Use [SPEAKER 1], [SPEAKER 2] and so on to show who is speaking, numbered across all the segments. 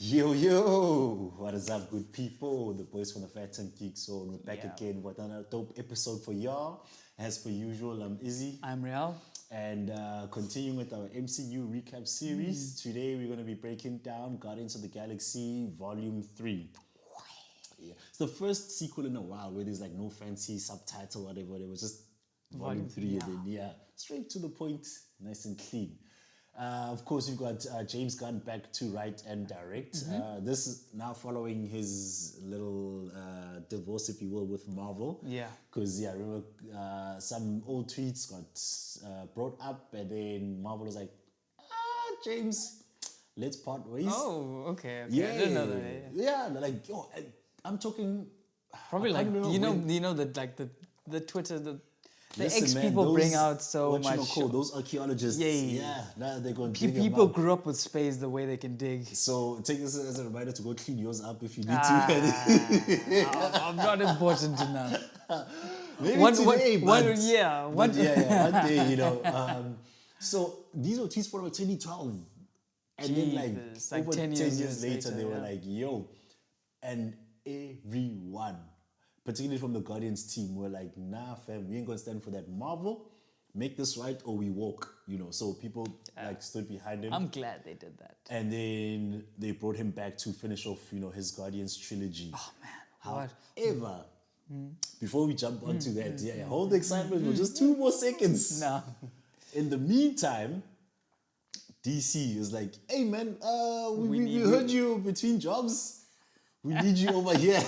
[SPEAKER 1] Yo, yo, what is up, good people? The boys from the Fat and Geek Zone. We're back
[SPEAKER 2] Yeah.
[SPEAKER 1] again with another dope episode for y'all. As per usual, I'm Izzy.
[SPEAKER 2] I'm Real.
[SPEAKER 1] And continuing with our MCU recap series, today we're going to be breaking down Guardians of the Galaxy Volume 3. Yeah. It's the first sequel in a while where there's like no fancy subtitle, whatever. It was just Volume 3 and then, straight to the point, nice and clean. Of course, you've got James Gunn back to write and direct. This is now following his little divorce, if you will, with Marvel.
[SPEAKER 2] Yeah.
[SPEAKER 1] Because, I remember some old tweets got brought up, and then Marvel was like, James, let's part ways.
[SPEAKER 2] Oh, okay.
[SPEAKER 1] yeah.
[SPEAKER 2] I didn't know that.
[SPEAKER 1] Yeah, they're like, yo, I'm talking.
[SPEAKER 2] Probably
[SPEAKER 1] I
[SPEAKER 2] like
[SPEAKER 1] can't
[SPEAKER 2] you
[SPEAKER 1] remember
[SPEAKER 2] know that like the Twitter the
[SPEAKER 1] Listen,
[SPEAKER 2] ex
[SPEAKER 1] man,
[SPEAKER 2] people bring
[SPEAKER 1] those-
[SPEAKER 2] out so
[SPEAKER 1] what you
[SPEAKER 2] much.
[SPEAKER 1] gonna call those archaeologists.
[SPEAKER 2] Yeah.
[SPEAKER 1] Now they're going to dig them
[SPEAKER 2] People
[SPEAKER 1] up.
[SPEAKER 2] grew up with space the way they can dig.
[SPEAKER 1] So take this as a reminder to go clean yours up if you need
[SPEAKER 2] I'm not important enough.
[SPEAKER 1] to. Maybe today, but,
[SPEAKER 2] one
[SPEAKER 1] one day, so these were tweets from like 2012. And then
[SPEAKER 2] Jesus,
[SPEAKER 1] like
[SPEAKER 2] like
[SPEAKER 1] over
[SPEAKER 2] 10
[SPEAKER 1] 10
[SPEAKER 2] years
[SPEAKER 1] years later,
[SPEAKER 2] later,
[SPEAKER 1] they were
[SPEAKER 2] yeah.
[SPEAKER 1] like, yo. And everyone, particularly from the Guardians team, were like, nah, fam, we ain't gonna stand for that. Marvel, make this right or we walk, So people like stood behind him.
[SPEAKER 2] I'm glad they did that.
[SPEAKER 1] And then they brought him back to finish off, his Guardians trilogy.
[SPEAKER 2] Oh man, what?
[SPEAKER 1] However, before we jump onto that, hold the excitement for just 2 more seconds.
[SPEAKER 2] No.
[SPEAKER 1] In the meantime, DC is like, hey man, we
[SPEAKER 2] need
[SPEAKER 1] heard you between jobs. We need you over here,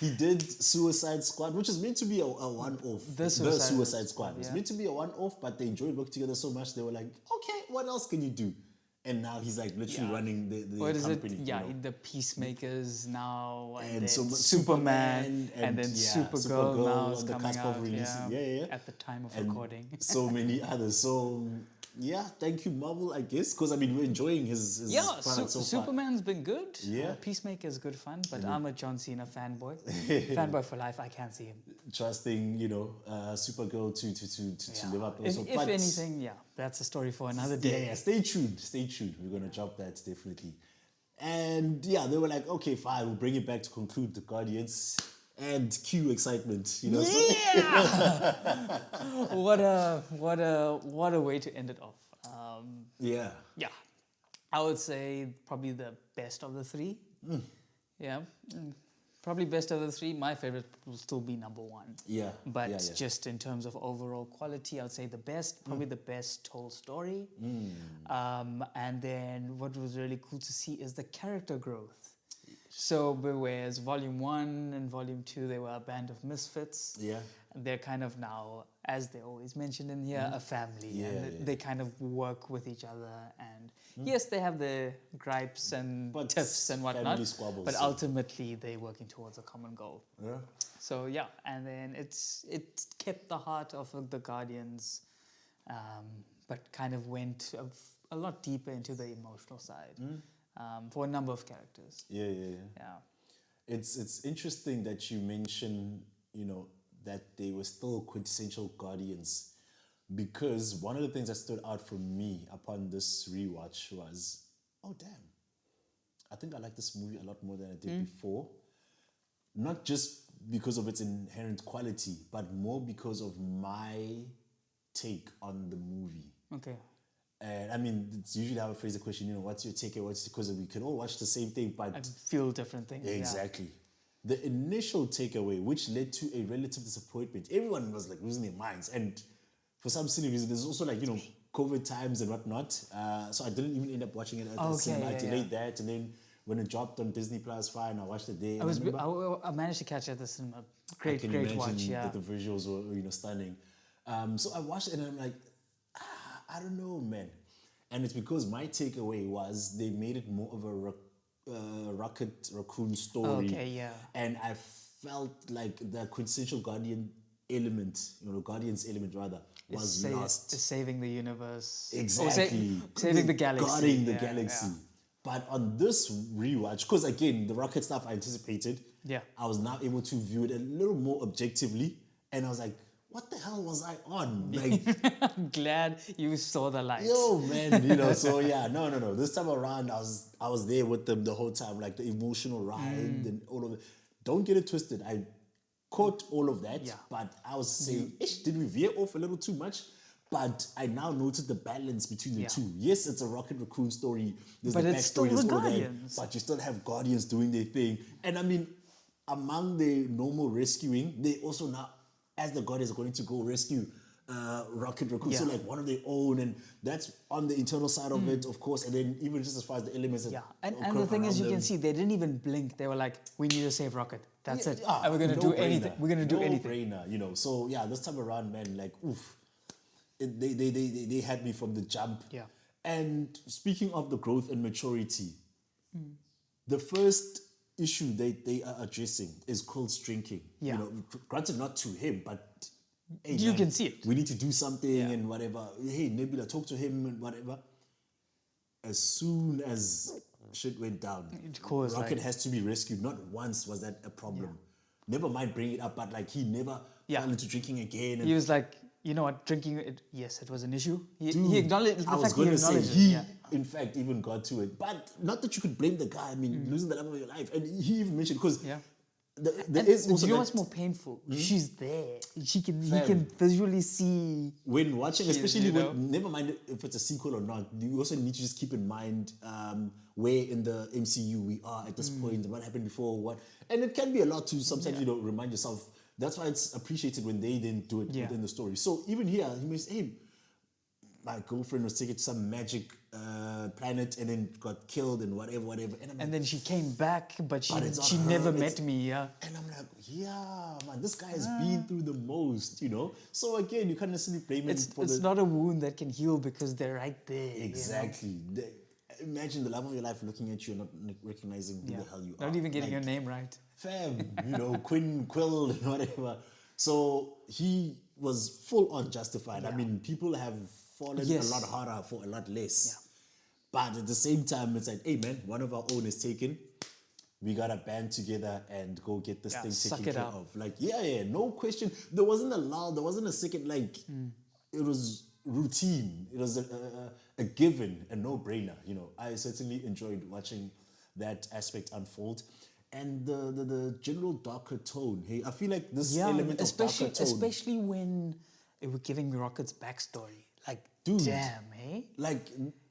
[SPEAKER 1] He did Suicide Squad, which is meant to be a one-off.
[SPEAKER 2] The
[SPEAKER 1] Suicide Squad. It's
[SPEAKER 2] yeah.
[SPEAKER 1] meant to be a one-off, but they enjoyed working together so much, they were like, okay, what else can you do? And now he's like literally running the
[SPEAKER 2] What is it?
[SPEAKER 1] company.
[SPEAKER 2] Yeah, the Peacemakers now, and,
[SPEAKER 1] And
[SPEAKER 2] then
[SPEAKER 1] so
[SPEAKER 2] Superman, and then
[SPEAKER 1] Supergirl
[SPEAKER 2] now is
[SPEAKER 1] on the
[SPEAKER 2] coming
[SPEAKER 1] cusp
[SPEAKER 2] out.
[SPEAKER 1] of releasing. Yeah.
[SPEAKER 2] At the time of
[SPEAKER 1] And
[SPEAKER 2] recording.
[SPEAKER 1] so many others. So yeah, thank you, Marvel, I guess, because we're enjoying his product so far.
[SPEAKER 2] Superman's been good.
[SPEAKER 1] Yeah.
[SPEAKER 2] Peacemaker is good fun, but I'm a John Cena fanboy. Fanboy for life. I can't see him.
[SPEAKER 1] Trusting, Supergirl to live up. Also.
[SPEAKER 2] If anything, that's a story for another day.
[SPEAKER 1] Yeah, stay tuned. We're gonna drop that definitely. And they were like, okay, fine, we'll bring it back to conclude the Guardians and cue excitement. So-
[SPEAKER 2] Yeah. what a way to end it off.
[SPEAKER 1] yeah.
[SPEAKER 2] Yeah, I would say probably the best of the three. Yeah, probably best of the three. My favorite will still be number one.
[SPEAKER 1] Yeah.
[SPEAKER 2] But
[SPEAKER 1] yeah.
[SPEAKER 2] just in terms of overall quality, I would say the best, probably the best told story. And then what was really cool to see is the character growth. So whereas Volume 1 and Volume 2, they were a band of misfits.
[SPEAKER 1] Yeah.
[SPEAKER 2] They're kind of now, as they always mentioned in here, a family. And they kind of work with each other. And yes, they have their gripes and tiffs and whatnot.
[SPEAKER 1] family squabbles,
[SPEAKER 2] But
[SPEAKER 1] so-
[SPEAKER 2] ultimately, they're working towards a common goal.
[SPEAKER 1] Yeah.
[SPEAKER 2] So yeah, and then it kept the heart of the Guardians, but kind of went a lot deeper into the emotional side for a number of characters.
[SPEAKER 1] Yeah.
[SPEAKER 2] Yeah.
[SPEAKER 1] It's interesting that you mention, that they were still quintessential Guardians, because one of the things that stood out for me upon this rewatch was, oh damn, I think I like this movie a lot more than I did before. Not just because of its inherent quality, but more because of my take on the movie.
[SPEAKER 2] Okay.
[SPEAKER 1] And it's usually how I phrase the question, what's your takeaway? Because we can all watch the same thing, but
[SPEAKER 2] I feel different things.
[SPEAKER 1] exactly. The initial takeaway, which led to a relative disappointment, everyone was like losing their minds. And for some silly reason, there's also like, COVID times and whatnot. So I didn't even end up watching it at the cinema. I delayed that. And then when it dropped on Disney Plus, fine, I watched it there.
[SPEAKER 2] I managed to catch it at the cinema.
[SPEAKER 1] I can
[SPEAKER 2] Great
[SPEAKER 1] imagine
[SPEAKER 2] watch. Yeah.
[SPEAKER 1] that the visuals were stunning. So I watched it and I'm like, I don't know, man. And it's because my takeaway was they made it more of a Rocket Raccoon story.
[SPEAKER 2] Okay, yeah.
[SPEAKER 1] And I felt like the quintessential Guardians element was lost.
[SPEAKER 2] Saving the universe.
[SPEAKER 1] Exactly.
[SPEAKER 2] Saving the galaxy.
[SPEAKER 1] Guarding the galaxy. But on this rewatch, because again, the Rocket stuff I anticipated,
[SPEAKER 2] Yeah.
[SPEAKER 1] I was now able to view it a little more objectively. And I was like, what the hell was I on? Like,
[SPEAKER 2] I'm glad you saw the light.
[SPEAKER 1] yo, man, so yeah, no. This time around, I was there with them the whole time, like the emotional ride and all of it. Don't get it twisted. I caught all of that,
[SPEAKER 2] Yeah.
[SPEAKER 1] but I was saying, ish, did we veer off a little too much? But I now noted the balance between the
[SPEAKER 2] Yeah.
[SPEAKER 1] two. Yes, it's a Rocket Raccoon story. There's
[SPEAKER 2] But
[SPEAKER 1] the
[SPEAKER 2] it's still
[SPEAKER 1] backstory, there's
[SPEAKER 2] the
[SPEAKER 1] all of that.
[SPEAKER 2] Guardians.
[SPEAKER 1] But you still have Guardians doing their thing. And I mean, among the normal rescuing, they also now, as the Guardians, are going to go rescue Rocket Raccoon. So
[SPEAKER 2] Yeah.
[SPEAKER 1] like one of their own, and that's on the internal side of it, of course. And then even just as far as the elements that
[SPEAKER 2] Yeah, and
[SPEAKER 1] occur
[SPEAKER 2] the thing is,
[SPEAKER 1] around
[SPEAKER 2] you
[SPEAKER 1] them.
[SPEAKER 2] can see they didn't even blink. They were like, "We need to save Rocket. That's it.
[SPEAKER 1] Yeah,
[SPEAKER 2] And we're gonna do anything.
[SPEAKER 1] no-brainer.
[SPEAKER 2] We're gonna do anything."
[SPEAKER 1] No-brainer. So yeah, this time around, man, like oof, they had me from the jump.
[SPEAKER 2] Yeah.
[SPEAKER 1] And speaking of the growth and maturity, the first issue they are addressing is Quill's drinking.
[SPEAKER 2] Yeah.
[SPEAKER 1] You know, granted not to him, but hey,
[SPEAKER 2] You
[SPEAKER 1] man,
[SPEAKER 2] can see it.
[SPEAKER 1] We need to do something
[SPEAKER 2] Yeah.
[SPEAKER 1] and whatever. Hey, Nebula, talk to him and whatever. As soon as shit went down,
[SPEAKER 2] Of course,
[SPEAKER 1] Rocket
[SPEAKER 2] like-
[SPEAKER 1] has to be rescued. Not once was that a problem. Never mind bringing it up, but like he never
[SPEAKER 2] Yeah.
[SPEAKER 1] fell into drinking again. And
[SPEAKER 2] He was like, "You know what? Drinking it. Yes, it was an issue." He
[SPEAKER 1] dude,
[SPEAKER 2] acknowledged the
[SPEAKER 1] I was
[SPEAKER 2] fact he
[SPEAKER 1] going to say
[SPEAKER 2] acknowledged
[SPEAKER 1] he,
[SPEAKER 2] it. Yeah.
[SPEAKER 1] in fact, even got to it. But not that you could blame the guy. I mean, losing the love of your life, and he even mentioned because
[SPEAKER 2] Yeah.
[SPEAKER 1] there
[SPEAKER 2] And
[SPEAKER 1] is
[SPEAKER 2] do
[SPEAKER 1] also
[SPEAKER 2] you know
[SPEAKER 1] that
[SPEAKER 2] what's more painful? She's there. He can
[SPEAKER 1] Fam.
[SPEAKER 2] visually see.
[SPEAKER 1] when watching,
[SPEAKER 2] Shit,
[SPEAKER 1] especially
[SPEAKER 2] you know?
[SPEAKER 1] when never mind if it's a sequel or not. You also need to just keep in mind where in the MCU we are at this point, and what happened before, what, and it can be a lot to sometimes remind yourself. That's why it's appreciated when they didn't do it
[SPEAKER 2] Yeah.
[SPEAKER 1] within the story. So even here, he means, hey, my girlfriend was taken to some magic planet and then got killed and whatever. And I'm like,
[SPEAKER 2] And then she came back, but
[SPEAKER 1] But it's not
[SPEAKER 2] she
[SPEAKER 1] her,
[SPEAKER 2] never
[SPEAKER 1] it's-
[SPEAKER 2] met me. Yeah.
[SPEAKER 1] and I'm like, yeah, man, this guy has been through the most, So again, you can't necessarily blame him
[SPEAKER 2] It's
[SPEAKER 1] for
[SPEAKER 2] it's
[SPEAKER 1] the
[SPEAKER 2] not a wound that can heal because they're right there. you know?
[SPEAKER 1] exactly. Imagine the love of your life looking at you and not recognizing who
[SPEAKER 2] Yeah.
[SPEAKER 1] the hell you are.
[SPEAKER 2] Not even getting
[SPEAKER 1] Like,
[SPEAKER 2] your name right.
[SPEAKER 1] fam, Quill, and whatever. So he was full on justified. I
[SPEAKER 2] Yeah.
[SPEAKER 1] mean, people have fallen
[SPEAKER 2] Yes.
[SPEAKER 1] a lot harder for a lot less. But at the same time, it's like, hey man, one of our own is taken. We gotta band together and go get this
[SPEAKER 2] Yeah,
[SPEAKER 1] thing
[SPEAKER 2] suck
[SPEAKER 1] taken
[SPEAKER 2] it
[SPEAKER 1] care
[SPEAKER 2] out.
[SPEAKER 1] of. Like, yeah, no question. There wasn't a lull. There wasn't a second. Like, it was routine. It was a given, a no-brainer. I certainly enjoyed watching that aspect unfold, and the general darker tone. Hey, I feel like this element of darker tone.
[SPEAKER 2] especially when they were giving Rocket's backstory. Like,
[SPEAKER 1] Dude.
[SPEAKER 2] damn, hey?
[SPEAKER 1] Like,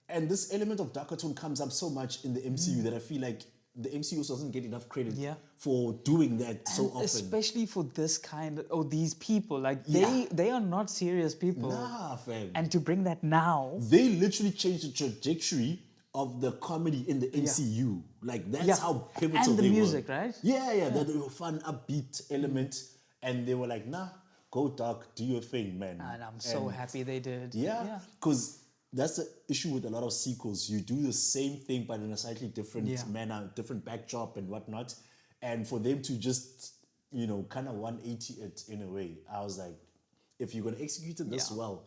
[SPEAKER 1] and this element of darker tone comes up so much in the MCU that I feel like the MCU doesn't get enough credit
[SPEAKER 2] Yeah.
[SPEAKER 1] for doing that so
[SPEAKER 2] And
[SPEAKER 1] often.
[SPEAKER 2] especially for this kind of, these people. Like,
[SPEAKER 1] Yeah.
[SPEAKER 2] they are not serious people.
[SPEAKER 1] Nah, fam.
[SPEAKER 2] And to bring that now.
[SPEAKER 1] They literally changed the trajectory of the comedy in the MCU. Like, that's
[SPEAKER 2] Yeah.
[SPEAKER 1] how pivotal
[SPEAKER 2] And the
[SPEAKER 1] they
[SPEAKER 2] music,
[SPEAKER 1] were.
[SPEAKER 2] right?
[SPEAKER 1] Yeah. That fun, upbeat element. And they were like, nah, go dark, do your thing, man.
[SPEAKER 2] And I'm so happy they did.
[SPEAKER 1] Yeah, because that's the issue with a lot of sequels. You do the same thing, but in a slightly different
[SPEAKER 2] Yeah.
[SPEAKER 1] manner, different backdrop and whatnot. And for them to just, kind of 180 it in a way, I was like, if you're going to execute it this
[SPEAKER 2] Yeah.
[SPEAKER 1] well,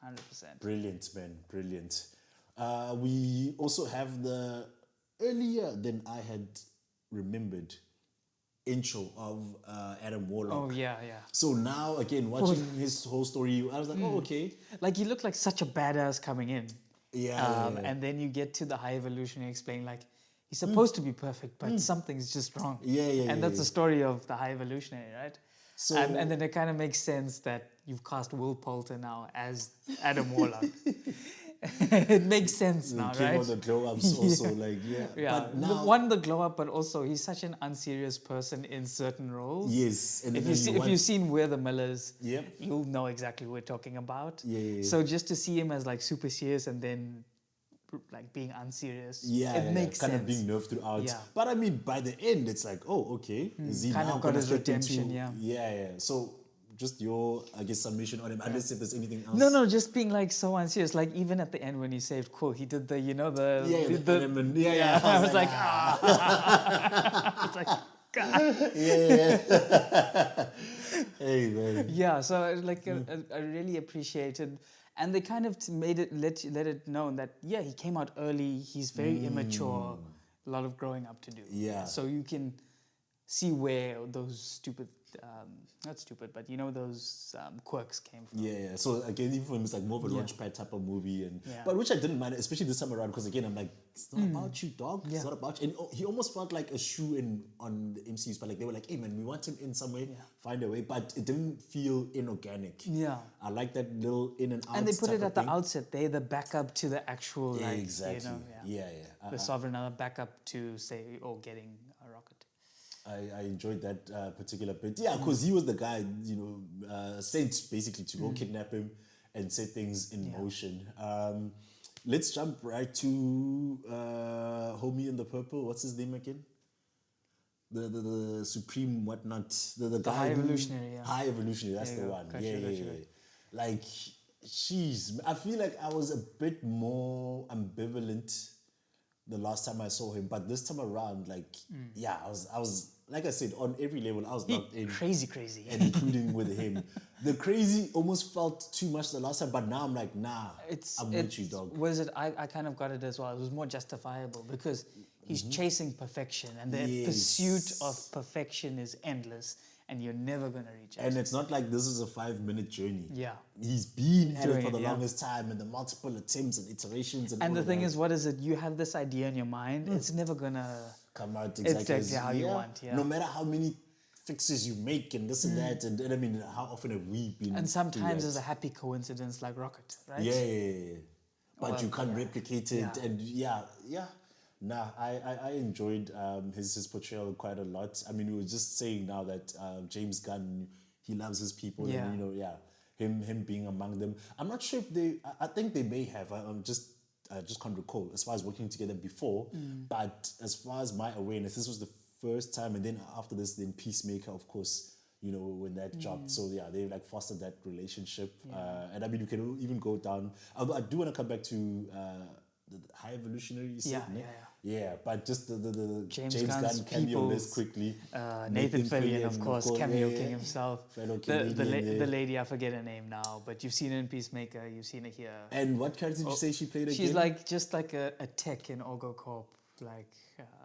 [SPEAKER 2] 100%.
[SPEAKER 1] brilliant, man, brilliant. We also have the earlier than I had remembered intro of Adam Warlock.
[SPEAKER 2] Oh, yeah.
[SPEAKER 1] So now, again, watching his whole story, I was like, oh, okay.
[SPEAKER 2] Like, he looked like such a badass coming in.
[SPEAKER 1] Yeah.
[SPEAKER 2] And then you get to the high evolution and explain, like, he's supposed to be perfect, but something's just wrong. And that's the story of the high evolutionary, right?
[SPEAKER 1] So-
[SPEAKER 2] and then it kind of makes sense that you've cast Will Poulter now as Adam Warlock. It makes sense now,
[SPEAKER 1] Came
[SPEAKER 2] right?
[SPEAKER 1] out the glow ups also, like,
[SPEAKER 2] Yeah,
[SPEAKER 1] But now,
[SPEAKER 2] one, the glow up, but also he's such an unserious person in certain roles.
[SPEAKER 1] yes. And
[SPEAKER 2] If
[SPEAKER 1] then
[SPEAKER 2] if you've seen We're the Millers,
[SPEAKER 1] Yep.
[SPEAKER 2] you'll know exactly what we're talking about.
[SPEAKER 1] Yeah.
[SPEAKER 2] So just to see him as like super serious and then like being unserious, it makes
[SPEAKER 1] kind
[SPEAKER 2] sense.
[SPEAKER 1] of being nerfed throughout.
[SPEAKER 2] Yeah.
[SPEAKER 1] But I mean, by the end, it's like, oh, okay. Is he
[SPEAKER 2] Kind
[SPEAKER 1] now
[SPEAKER 2] of got
[SPEAKER 1] gonna
[SPEAKER 2] his
[SPEAKER 1] step
[SPEAKER 2] redemption,
[SPEAKER 1] into, yeah. So just your, I guess, submission on him, unless if there's anything else.
[SPEAKER 2] No, just being like so unserious. Like even at the end when he saved Quill, he did the, the
[SPEAKER 1] the element. Yeah.
[SPEAKER 2] I was like, it's like, God.
[SPEAKER 1] Yeah. Hey, man.
[SPEAKER 2] Yeah, so like I really appreciated, and they kind of made it let it known that he came out early. He's very immature, a lot of growing up to do.
[SPEAKER 1] Yeah.
[SPEAKER 2] So you can see where those stupid not stupid, but you know those quirks came from.
[SPEAKER 1] Yeah. So again, even for him, it's like more of a launchpad type of movie, and
[SPEAKER 2] Yeah.
[SPEAKER 1] but which I didn't mind, especially this time around, because again, I'm like, it's not about you, dog. It's not about you. And he almost felt like a shoe in on the MCU's, but like they were like, hey man, we want him in some way, find a way, but it didn't feel inorganic.
[SPEAKER 2] Yeah.
[SPEAKER 1] I like that little in and out.
[SPEAKER 2] And they put
[SPEAKER 1] type
[SPEAKER 2] it
[SPEAKER 1] of
[SPEAKER 2] at the
[SPEAKER 1] thing.
[SPEAKER 2] outset. They're the backup to the actual,
[SPEAKER 1] Yeah,
[SPEAKER 2] like,
[SPEAKER 1] exactly.
[SPEAKER 2] you know,
[SPEAKER 1] Yeah.
[SPEAKER 2] the sovereign, other backup to say, getting a rocket.
[SPEAKER 1] I enjoyed that particular bit. Yeah, because he was the guy, sent basically to go kidnap him and set things in motion. Let's jump right to homie in the purple. What's his name again? The supreme whatnot. The guy
[SPEAKER 2] High
[SPEAKER 1] who-
[SPEAKER 2] Evolutionary, yeah.
[SPEAKER 1] High evolutionary. That's
[SPEAKER 2] There
[SPEAKER 1] the
[SPEAKER 2] you go.
[SPEAKER 1] one.
[SPEAKER 2] Gotcha,
[SPEAKER 1] Yeah.
[SPEAKER 2] gotcha.
[SPEAKER 1] Like, jeez, I feel like I was a bit more ambivalent the last time I saw him, but this time around, like, I was like I said, on every level, I was locked in,
[SPEAKER 2] Crazy.
[SPEAKER 1] and including with him. The crazy almost felt too much the last time, but now I'm like, nah, I'm with you, dog.
[SPEAKER 2] Was it? I kind of got it as well. It was more justifiable because he's chasing perfection, and the pursuit of perfection is endless, and you're never gonna reach it.
[SPEAKER 1] And it's not like this is a 5-minute journey.
[SPEAKER 2] Yeah.
[SPEAKER 1] He's been at it
[SPEAKER 2] Doing
[SPEAKER 1] for
[SPEAKER 2] it,
[SPEAKER 1] the
[SPEAKER 2] yeah.
[SPEAKER 1] longest time, and the multiple attempts and iterations and
[SPEAKER 2] And
[SPEAKER 1] all
[SPEAKER 2] the
[SPEAKER 1] of
[SPEAKER 2] thing
[SPEAKER 1] that
[SPEAKER 2] is, what is it? You have this idea in your mind. It's never gonna.
[SPEAKER 1] come out
[SPEAKER 2] Exactly
[SPEAKER 1] as
[SPEAKER 2] how you want, yeah.
[SPEAKER 1] No matter how many fixes you make and this and that, and I mean, how often have we been?
[SPEAKER 2] And
[SPEAKER 1] through
[SPEAKER 2] sometimes
[SPEAKER 1] that?
[SPEAKER 2] it's a happy coincidence, like Rocket, right?
[SPEAKER 1] Yeah. But
[SPEAKER 2] Well,
[SPEAKER 1] you can't replicate it,
[SPEAKER 2] Yeah.
[SPEAKER 1] and Nah, I enjoyed his portrayal quite a lot. I mean, we were just saying now that James Gunn, he loves his people,
[SPEAKER 2] Yeah.
[SPEAKER 1] and him being among them. I'm not sure if they. I think they may have. I just can't recall as far as working together before. But as far as my awareness, this was the first time, and then after this, then Peacemaker, of course. When that dropped. So they like fostered that relationship. And I mean, you can even go down. Although I do want to come back to the High Evolutionary. You said,
[SPEAKER 2] Yeah,
[SPEAKER 1] ne? Yeah, but just the
[SPEAKER 2] James
[SPEAKER 1] James
[SPEAKER 2] Gunn's
[SPEAKER 1] Gunn cameo
[SPEAKER 2] peoples,
[SPEAKER 1] list quickly.
[SPEAKER 2] Nathan Fillion, of course, cameo
[SPEAKER 1] yeah,
[SPEAKER 2] king himself.
[SPEAKER 1] fellow
[SPEAKER 2] The
[SPEAKER 1] Canadian there.
[SPEAKER 2] lady, I forget her name now, but you've seen her in Peacemaker. You've seen her here.
[SPEAKER 1] And what character did you say she played again?
[SPEAKER 2] She's like just like a tech in Orgo Corp, like.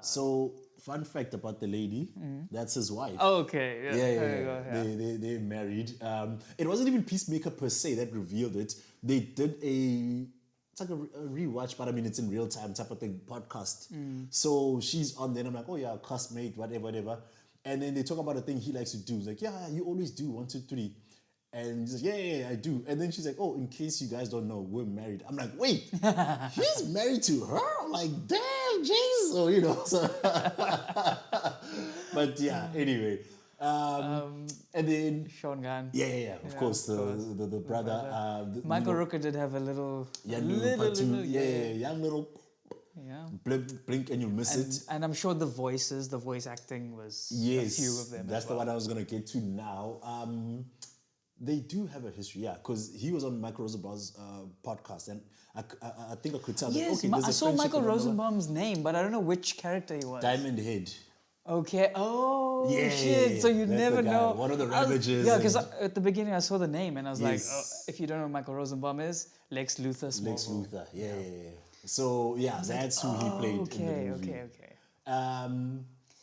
[SPEAKER 1] So, fun fact about the lady, that's his wife.
[SPEAKER 2] Oh, okay. Yeah. There you
[SPEAKER 1] Yeah.
[SPEAKER 2] go, yeah.
[SPEAKER 1] They married. It wasn't even Peacemaker per se that revealed it. They did it's like a rewatch, but I mean it's in real time type of thing podcast. So she's on there, and I'm like, oh yeah, castmate, whatever. And then they talk about a thing he likes to do. He's like, yeah, you always do 1, 2, 3. And he's like, yeah, I do. And then she's like, oh, in case you guys don't know, we're married. I'm like, wait, he's married to her? I'm like, damn, Jesus. So, so. But yeah, anyway. And then,
[SPEAKER 2] Sean Gunn.
[SPEAKER 1] yeah, of course, the brother.
[SPEAKER 2] Michael Rooker did have a little.
[SPEAKER 1] young little Patu, young little
[SPEAKER 2] Yeah.
[SPEAKER 1] blink and you'll miss it.
[SPEAKER 2] And I'm sure the voice acting was
[SPEAKER 1] Yes,
[SPEAKER 2] a few of them.
[SPEAKER 1] that's
[SPEAKER 2] as
[SPEAKER 1] the
[SPEAKER 2] well.
[SPEAKER 1] one I was gonna get to now. They do have a history, because he was on Michael Rosenbaum's podcast, and I think I could tell.
[SPEAKER 2] Yes,
[SPEAKER 1] that, okay, there's
[SPEAKER 2] I
[SPEAKER 1] a
[SPEAKER 2] saw
[SPEAKER 1] friendship
[SPEAKER 2] Michael
[SPEAKER 1] and blah, blah, blah.
[SPEAKER 2] Rosenbaum's name, but I don't know which character he was.
[SPEAKER 1] Diamond Head.
[SPEAKER 2] Okay. Oh
[SPEAKER 1] Yeah,
[SPEAKER 2] shit! So you
[SPEAKER 1] that's
[SPEAKER 2] never
[SPEAKER 1] the guy.
[SPEAKER 2] know.
[SPEAKER 1] One of the
[SPEAKER 2] I was-
[SPEAKER 1] Ravagers
[SPEAKER 2] Yeah, because
[SPEAKER 1] and-
[SPEAKER 2] at the beginning I saw the name and I was like,
[SPEAKER 1] Yes.
[SPEAKER 2] if you don't know who Michael Rosenbaum is, Lex Luthor. Smallville.
[SPEAKER 1] Lex Luthor. Yeah. So yeah, that's who he played in the movie.
[SPEAKER 2] Okay.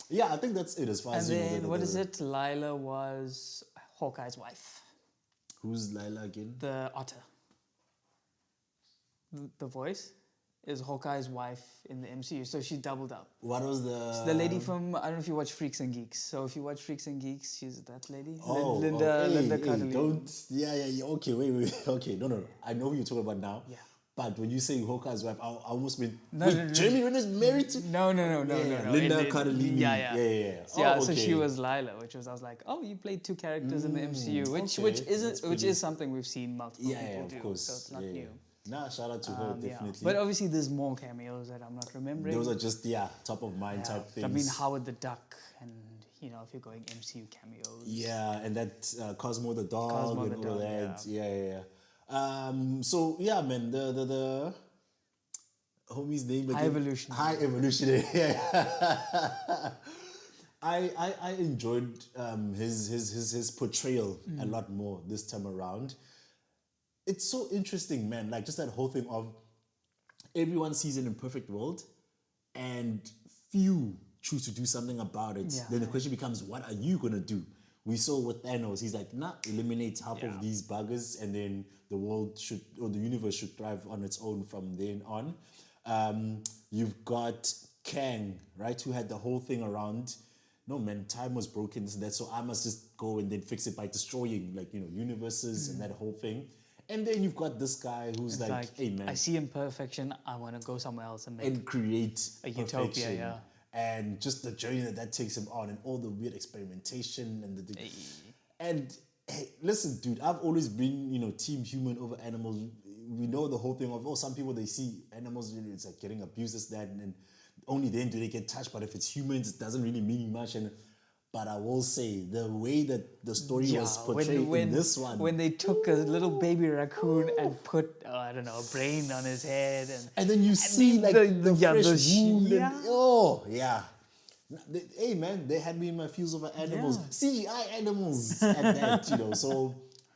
[SPEAKER 1] Yeah, I think that's it as far
[SPEAKER 2] And
[SPEAKER 1] as
[SPEAKER 2] then what is it? Lila was Hawkeye's wife,
[SPEAKER 1] Who's Lila again?
[SPEAKER 2] the otter. The voice is Hawkeye's wife in the MCU, so she doubled up.
[SPEAKER 1] What was the?
[SPEAKER 2] It's the lady from, I don't know if you watch Freaks and Geeks. So if you watch Freaks and Geeks, she's that lady. Linda Cardellini.
[SPEAKER 1] Don't. Yeah. Okay, wait. Okay, no. I know who you're talking about now.
[SPEAKER 2] Yeah.
[SPEAKER 1] But when you say Hawkeye's wife, I almost mean
[SPEAKER 2] No,
[SPEAKER 1] wait,
[SPEAKER 2] no, no.
[SPEAKER 1] Jeremy Renner's married to.
[SPEAKER 2] No.
[SPEAKER 1] Linda Cardellini.
[SPEAKER 2] Yeah.
[SPEAKER 1] Yeah.
[SPEAKER 2] So she
[SPEAKER 1] okay.
[SPEAKER 2] was Lila, which was I was like, oh, you played two characters in the MCU, which
[SPEAKER 1] okay.
[SPEAKER 2] isn't which is something we've seen multiple
[SPEAKER 1] Yeah,
[SPEAKER 2] people
[SPEAKER 1] of
[SPEAKER 2] do.
[SPEAKER 1] course.
[SPEAKER 2] So it's not
[SPEAKER 1] yeah.
[SPEAKER 2] new.
[SPEAKER 1] Nah, shout out to her,
[SPEAKER 2] Yeah.
[SPEAKER 1] definitely.
[SPEAKER 2] But obviously, there's more cameos that I'm not remembering.
[SPEAKER 1] Those are just top of mind type things.
[SPEAKER 2] I mean, Howard the Duck, and if you're going MCU cameos.
[SPEAKER 1] Yeah, and that Cosmo the dog
[SPEAKER 2] Cosmo
[SPEAKER 1] and
[SPEAKER 2] the
[SPEAKER 1] all of
[SPEAKER 2] dog,
[SPEAKER 1] that. Yeah. So yeah, man, the homie's name again. High Evolutionary. Yeah. I enjoyed his portrayal a lot more this time around. It's so interesting, man. Like just that whole thing of everyone sees an imperfect world, and few choose to do something about it.
[SPEAKER 2] Yeah.
[SPEAKER 1] Then the question becomes, what are you gonna do We saw with Thanos, he's like, nah, eliminate half
[SPEAKER 2] Yeah.
[SPEAKER 1] of these buggers, and then the world should, or the universe should thrive on its own from then on. You've got Kang, right, who had the whole thing around, no man, time was broken, this and that, so I must just go and then fix it by destroying, like, universes and that whole thing. And then you've got this guy who's
[SPEAKER 2] It's like,
[SPEAKER 1] hey man,
[SPEAKER 2] I see imperfection, I want to go somewhere else and make
[SPEAKER 1] and create
[SPEAKER 2] a utopia,
[SPEAKER 1] perfection.
[SPEAKER 2] yeah.
[SPEAKER 1] And just the journey that takes him on, and all the weird experimentation and and hey, listen, dude, I've always been, team human over animals. We know the whole thing of, some people, they see animals, it's like getting abused, this, that, and only then do they get touched. But if it's humans, it doesn't really mean much. But I will say, the way that the story was portrayed in this one.
[SPEAKER 2] When they took a little baby raccoon and put, I don't know, a brain on his head.
[SPEAKER 1] And then you see, like, the fresh wound.
[SPEAKER 2] yeah.
[SPEAKER 1] Yeah. Hey, man, they had me in my feels over animals.
[SPEAKER 2] Yeah.
[SPEAKER 1] CGI animals at that, So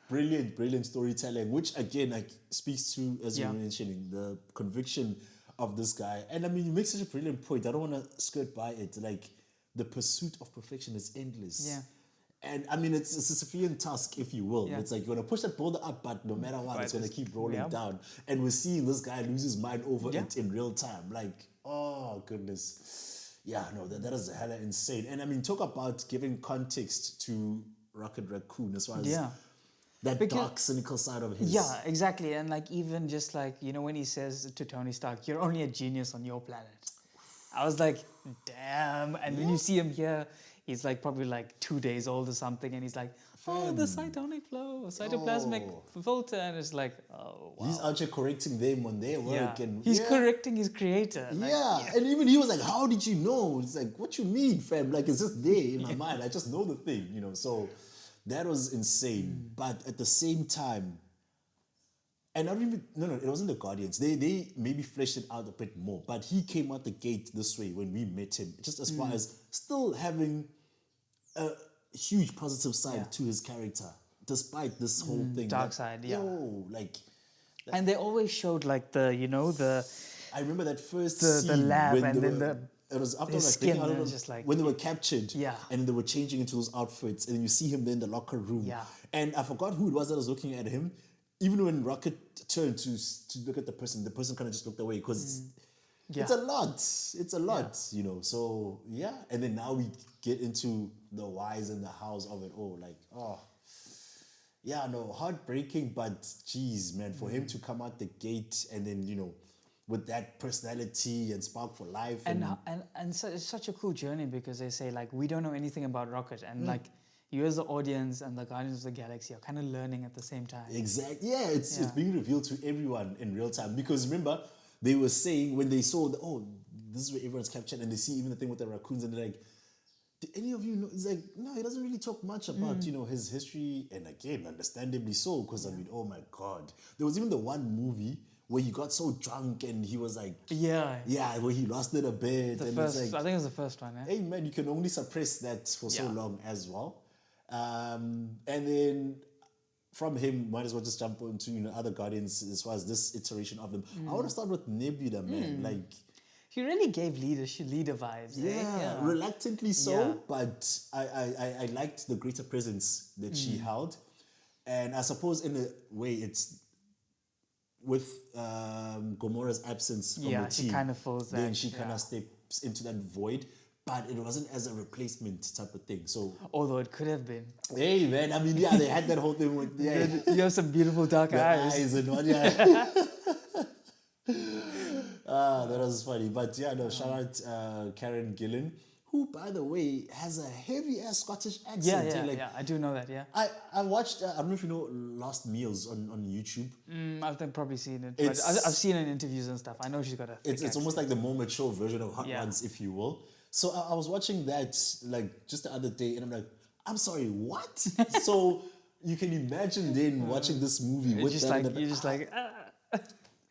[SPEAKER 1] brilliant storytelling, which, again, like, speaks to, as you were mentioning, the conviction of this guy. And, I mean, you make such a brilliant point. I don't want to skirt by it. Like, the pursuit of perfection is endless.
[SPEAKER 2] Yeah.
[SPEAKER 1] And I mean, it's a Sisyphean task, if you will.
[SPEAKER 2] Yeah.
[SPEAKER 1] It's like you're going to push that boulder up, but no matter what, it's going to keep rolling down. And we're seeing this guy lose his mind over it in real time. Like, oh, goodness. Yeah, no, that is hella insane. And I mean, talk about giving context to Rocket Raccoon as far as that dark, cynical side of his.
[SPEAKER 2] Yeah, exactly. And like, even just like, when he says to Tony Stark, you're only a genius on your planet. I was like, damn. And when you see him here, he's like probably like 2 days old or something. And he's like, the cytonic flow, cytoplasmic filter. And it's like, oh, wow.
[SPEAKER 1] He's out here correcting them on their work. And
[SPEAKER 2] he's correcting his creator. Like,
[SPEAKER 1] and even he was like, how did you know? It's like, what you mean, fam? Like, it's just there in my mind. I just know the thing, So that was insane. But at the same time, and I don't even, no, it wasn't the Guardians. They maybe fleshed it out a bit more. But he came out the gate this way when we met him, just as far as still having a huge positive side to his character, despite this whole thing.
[SPEAKER 2] Dark side,
[SPEAKER 1] And
[SPEAKER 2] they always showed like the
[SPEAKER 1] I remember that first
[SPEAKER 2] the
[SPEAKER 1] scene
[SPEAKER 2] lab
[SPEAKER 1] when
[SPEAKER 2] and
[SPEAKER 1] they
[SPEAKER 2] then
[SPEAKER 1] were, it was after
[SPEAKER 2] his
[SPEAKER 1] like
[SPEAKER 2] skin,
[SPEAKER 1] breaking out of
[SPEAKER 2] and it's
[SPEAKER 1] them,
[SPEAKER 2] just like,
[SPEAKER 1] when they were captured,
[SPEAKER 2] Yeah.
[SPEAKER 1] and they were changing into those outfits, and you see him there in the locker room,
[SPEAKER 2] Yeah.
[SPEAKER 1] and I forgot who it was that was looking at him. Even when Rocket turned to look at the person kind of just looked away because it's a lot. It's a lot, So and then now we get into the whys and the hows of it all. Like, heartbreaking, but geez, man, for him to come out the gate and then with that personality and spark for life,
[SPEAKER 2] and so it's such a cool journey, because they say like, we don't know anything about Rocket, and like, you as the audience and the Guardians of the Galaxy are kind of learning at the same time.
[SPEAKER 1] Exactly. Yeah, it's being revealed to everyone in real time. Because remember, they were saying when they saw this is where everyone's captured, and they see even the thing with the raccoons, and they're like, did any of you know? It's like, no, he doesn't really talk much about, his history. And again, understandably so, because I mean, oh my God. There was even the one movie where he got so drunk and he was like, where he lost it a bit.
[SPEAKER 2] I think it was the first one,
[SPEAKER 1] hey man, you can only suppress that for so long as well. And then from him, might as well just jump into other Guardians as far as this iteration of them. I want to start with Nebula, man. Like,
[SPEAKER 2] he really gave leader vibes.
[SPEAKER 1] Reluctantly so, but I liked the greater presence that she held, and I suppose in a way it's with Gamora's absence from the team.
[SPEAKER 2] She kind of fills that.
[SPEAKER 1] Then she kind of steps into that void. But it wasn't as a replacement type of thing. So,
[SPEAKER 2] although it could have been.
[SPEAKER 1] Hey man, I mean, they had that whole thing with
[SPEAKER 2] you have some beautiful dark eyes.
[SPEAKER 1] And what, that was funny. But shout out Karen Gillan, who, by the way, has a heavy ass Scottish accent.
[SPEAKER 2] I do know that.
[SPEAKER 1] I watched. I don't know if you know Last Meals on YouTube.
[SPEAKER 2] I've probably seen it. But I've seen it in interviews and stuff. I know she's got a.
[SPEAKER 1] It's almost like the more mature version of Hot Ones, if you will. So I was watching that like just the other day, and I'm like, I'm sorry, what? So you can imagine then watching this movie with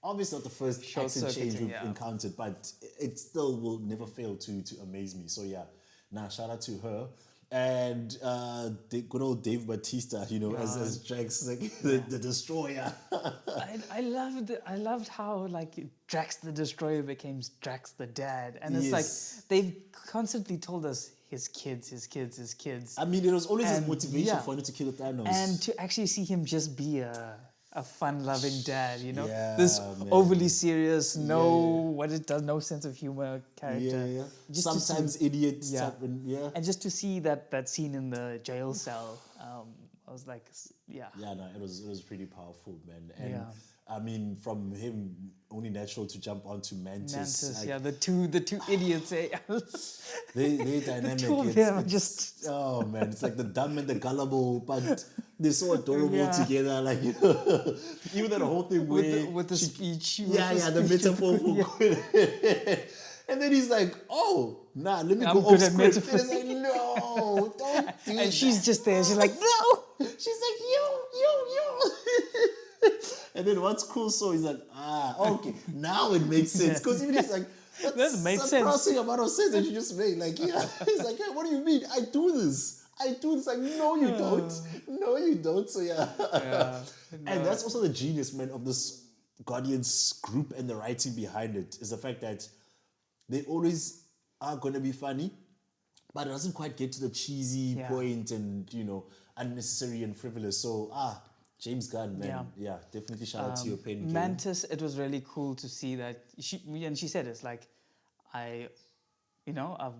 [SPEAKER 1] obviously not the first accent change we've encountered, but it still will never fail to amaze me. So shout out to her. and the good old Dave Bautista, you know, as Drax, like the destroyer.
[SPEAKER 2] I loved how like Drax the Destroyer became Drax the Dad, and it's
[SPEAKER 1] Yes.
[SPEAKER 2] like they've constantly told us his kids, his kids, his kids.
[SPEAKER 1] I mean, it was always his
[SPEAKER 2] And,
[SPEAKER 1] motivation
[SPEAKER 2] yeah.
[SPEAKER 1] for him to kill Thanos.
[SPEAKER 2] And to actually see him just be a fun-loving dad, you know,
[SPEAKER 1] Yeah,
[SPEAKER 2] this
[SPEAKER 1] man.
[SPEAKER 2] overly serious, what it does, no sense of humor character.
[SPEAKER 1] yeah.
[SPEAKER 2] Just to
[SPEAKER 1] Sometimes
[SPEAKER 2] see,
[SPEAKER 1] idiots
[SPEAKER 2] yeah.
[SPEAKER 1] happen. Yeah.
[SPEAKER 2] And just to see that scene in the jail cell, I was like, yeah.
[SPEAKER 1] Yeah, no, it was pretty powerful, man. And
[SPEAKER 2] Yeah.
[SPEAKER 1] I mean, from him, only natural to jump onto Mantis.
[SPEAKER 2] Mantis,
[SPEAKER 1] like,
[SPEAKER 2] yeah, the two idiots, eh?
[SPEAKER 1] they dynamic.
[SPEAKER 2] two of
[SPEAKER 1] It's-
[SPEAKER 2] them are
[SPEAKER 1] it's-
[SPEAKER 2] just-
[SPEAKER 1] oh man, it's like the dumb and the gullible, but they're so adorable
[SPEAKER 2] Yeah.
[SPEAKER 1] together. Like, you know, even that whole thing where
[SPEAKER 2] with the speech.
[SPEAKER 1] the metaphor for and then he's like, oh, nah, let me
[SPEAKER 2] I'm
[SPEAKER 1] go
[SPEAKER 2] good
[SPEAKER 1] off
[SPEAKER 2] at
[SPEAKER 1] script.
[SPEAKER 2] metaphor.
[SPEAKER 1] And it's like, no, don't do
[SPEAKER 2] And
[SPEAKER 1] that.
[SPEAKER 2] she's just there. She's like, no.
[SPEAKER 1] She's like, yo. And then what's cool, so he's like, okay, now it makes sense. Because even he's like,
[SPEAKER 2] That makes sense.
[SPEAKER 1] surprising amount of sense that you just made. Like, yeah. He's like, hey, what do you mean? I do this. Like, no, you don't. No, you don't. So, yeah.
[SPEAKER 2] Yeah.
[SPEAKER 1] And that's also the genius, man, of this Guardians group and the writing behind it, is the fact that they always are going to be funny, but it doesn't quite get to the cheesy point and, you know, unnecessary and frivolous. So, James Gunn, man. Yeah, definitely shout out to your pen game.
[SPEAKER 2] Mantis, it was really cool to see that she said it's like, I've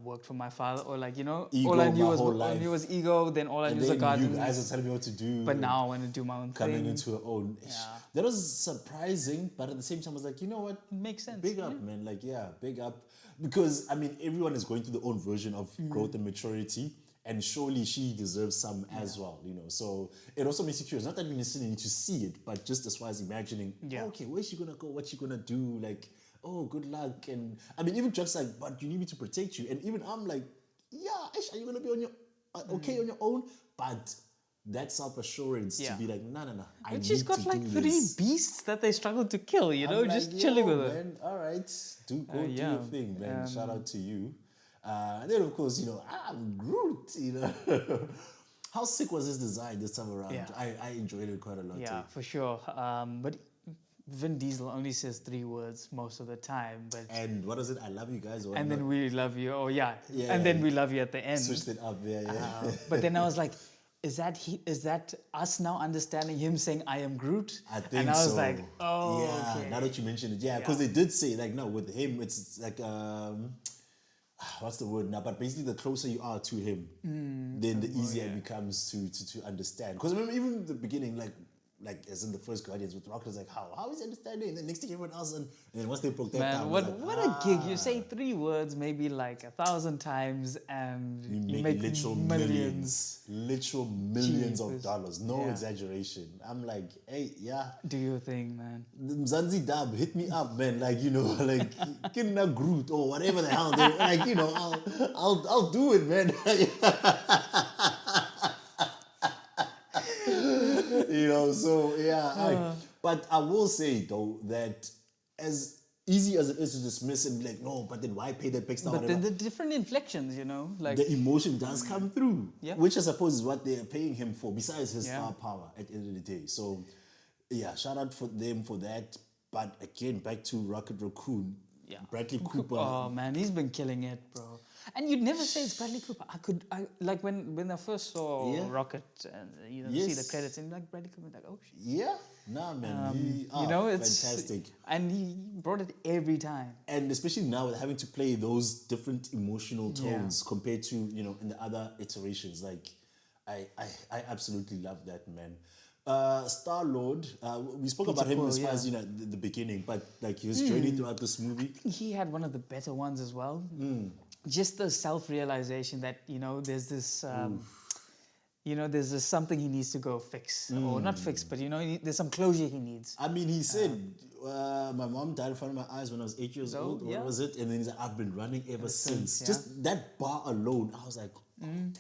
[SPEAKER 2] worked for my father, or like,
[SPEAKER 1] Ego
[SPEAKER 2] all I
[SPEAKER 1] my
[SPEAKER 2] knew
[SPEAKER 1] whole life.
[SPEAKER 2] was ego, then all I
[SPEAKER 1] And
[SPEAKER 2] knew was a
[SPEAKER 1] then
[SPEAKER 2] garden.
[SPEAKER 1] you guys are telling me what to do.
[SPEAKER 2] But now I want to do my own
[SPEAKER 1] coming
[SPEAKER 2] thing.
[SPEAKER 1] into her own.
[SPEAKER 2] Yeah.
[SPEAKER 1] That was surprising, but at the same time, I was like, you know what?
[SPEAKER 2] Makes sense.
[SPEAKER 1] Big up, man. Like, yeah, big up. Because, I mean, everyone is going through their own version of growth and maturity. And surely she deserves some as well, you know. So it also makes you curious. Not that we necessarily need to see it, but just as far as imagining, okay, where's she gonna go? What's she gonna do? Like, oh, good luck. And I mean, even just like, but you need me to protect you. And even I'm like, yeah, Ash, are you gonna be on your okay on your own? But that self-assurance to be like, no.
[SPEAKER 2] But she's got like 3 beasts that they struggle to kill, you know,
[SPEAKER 1] I'm
[SPEAKER 2] just
[SPEAKER 1] like,
[SPEAKER 2] chilling
[SPEAKER 1] yo,
[SPEAKER 2] with her.
[SPEAKER 1] man, all right, do your thing, man. Shout out to you. And then, of course, you know, I'm Groot, you know. How sick was this design this time around?
[SPEAKER 2] Yeah.
[SPEAKER 1] I enjoyed it quite a lot.
[SPEAKER 2] Yeah, for sure. But Vin Diesel only says 3 words most of the time. But
[SPEAKER 1] And what is it? I love you guys. Or
[SPEAKER 2] and
[SPEAKER 1] not?
[SPEAKER 2] then we love you. Oh, yeah.
[SPEAKER 1] Yeah,
[SPEAKER 2] And then we love you at the end.
[SPEAKER 1] Switched it up, yeah.
[SPEAKER 2] But then I was like, is that us now understanding him saying I am Groot?
[SPEAKER 1] I think
[SPEAKER 2] And I was
[SPEAKER 1] so.
[SPEAKER 2] like, oh,
[SPEAKER 1] yeah.
[SPEAKER 2] okay.
[SPEAKER 1] Now that you mentioned it, yeah, because they did say like, no, with him, it's like what's the word now? But basically, the closer you are to him, then the easier it becomes to understand. Because I remember even in the beginning, like as in the first Guardians with Rocket, was like, how is he understanding? And then next thing everyone else, and then once they broke that down,
[SPEAKER 2] Man,
[SPEAKER 1] it was
[SPEAKER 2] what
[SPEAKER 1] like,
[SPEAKER 2] a gig. You say 3 words maybe like 1,000 times and
[SPEAKER 1] you make literal millions. Literal millions of
[SPEAKER 2] Jeepers.
[SPEAKER 1] dollars. No
[SPEAKER 2] Yeah.
[SPEAKER 1] exaggeration. I'm like, hey, yeah.
[SPEAKER 2] Do your thing, man.
[SPEAKER 1] Mzansi Dab, hit me up, man. Like, you know, like Kidna Groot or whatever the hell. Like, you know, I'll do it, man. You know, so yeah. But I will say though that as easy as it is to dismiss and be like, no, but then why pay that extra?
[SPEAKER 2] But then the different inflections, you know, like
[SPEAKER 1] The emotion does come through,
[SPEAKER 2] Yep.
[SPEAKER 1] which I suppose is what they're paying him for, besides his
[SPEAKER 2] Yeah.
[SPEAKER 1] star power at the end of the day. So, yeah, shout out for them for that. But again, back to Rocket Raccoon, Bradley Cooper.
[SPEAKER 2] Oh man, he's been killing it, bro. And you'd never say it's Bradley Cooper. I like when I first saw Rocket and see the credits and like Bradley Cooper, like oh shit.
[SPEAKER 1] Yeah, nah, man,
[SPEAKER 2] It's
[SPEAKER 1] fantastic.
[SPEAKER 2] and he brought it every time.
[SPEAKER 1] And especially now with having to play those different emotional tones compared to in the other iterations, like I absolutely love that, man. Star Lord, we spoke about him as far as the beginning, but like his journey throughout this movie.
[SPEAKER 2] I think he had one of the better ones as well. Just the self-realization that there's this there's this something he needs to go fix, or not fix, but there's some closure he needs.
[SPEAKER 1] I mean, he said, my mom died in front of my eyes when I was 8 years old. What was it? And then he's like, I've been running ever since. Just that bar alone, I was like, oh, damn.